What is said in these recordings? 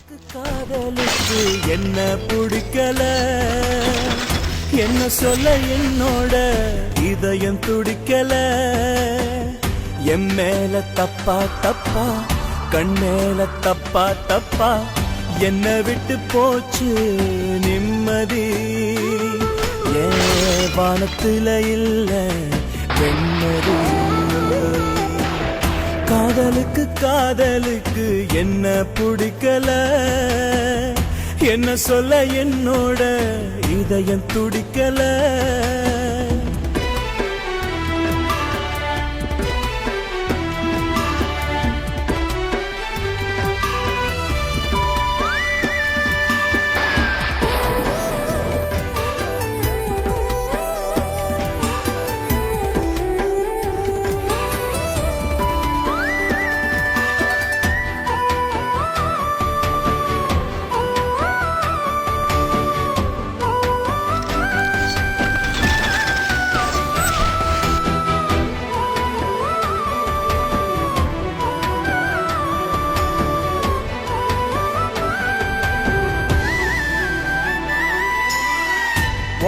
காதலுக்கு என்ன பிடிக்கல, என்ன சொல்ல என்னோட இதயம் துடிக்கல. என் மேல தப்பா தப்பா, கண் மேல தப்பா தப்பா, என்ன விட்டு போச்சு நிம்மதி. ஏன் வானத்துல இல்ல வெண்ணதி. காதலுக்கு என்ன பிடிக்கல, என்ன சொல்ல என்னோட இதயம் துடிக்கல.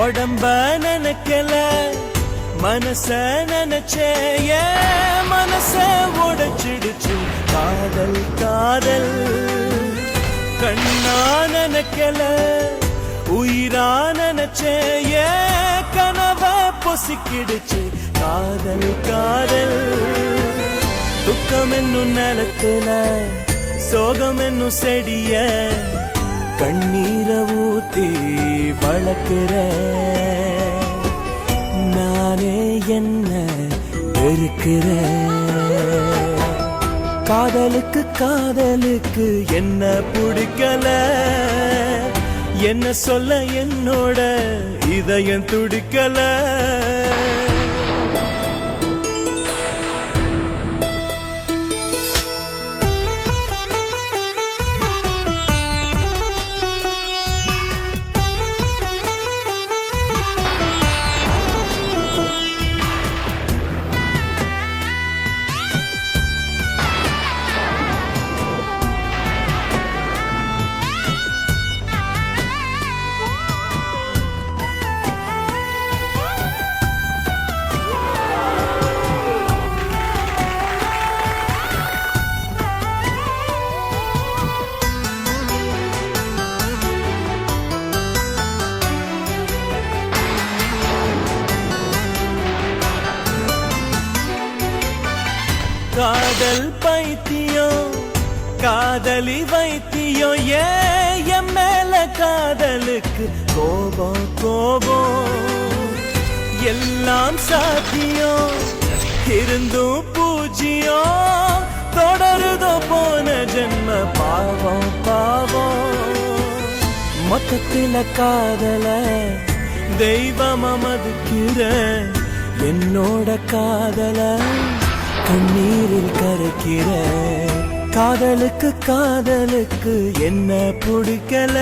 உடம்ப நினைக்கல, மனச நினைச்சே, மனச உடைச்சிடுச்சு காதல் காதல். கண்ணா நினைக்கல, உயிரா நினைச்சே, கனவ பொசிக்கிடுச்சு காதல் காதல். துக்கம் என்னும் நிலத்துல, சோகம் என்னும் செடிய, கண்ணீரை ஊத்தி வளர்க்கிற நானே என்ன வெறுக்கிற. காதலுக்கு என்ன பிடிக்கல, என்ன சொல்ல என்னோட இதயம் துடிக்கல. காதல் பைத்தியம், காதலி வைத்தியம், என் மேல காதலுக்கு கோபம் கோபம். எல்லாம் சாத்தியம் இருந்தும் பூஜ்யம், தொடருதோ போன ஜென்ம பாவம் பாவம். மொத்தத்தில காதல தெய்வமா மதிக்கிற, என்னோட காதல கண்ணீரில் கரைக்கிற. காதலுக்கு என்ன பிடிக்கல,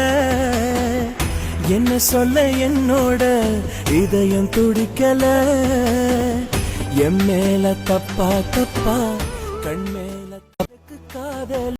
என்ன சொல்ல என்னோட இதயம் துடிக்கல. என் மேல தப்பா தப்பா, கண் மேல காதல்.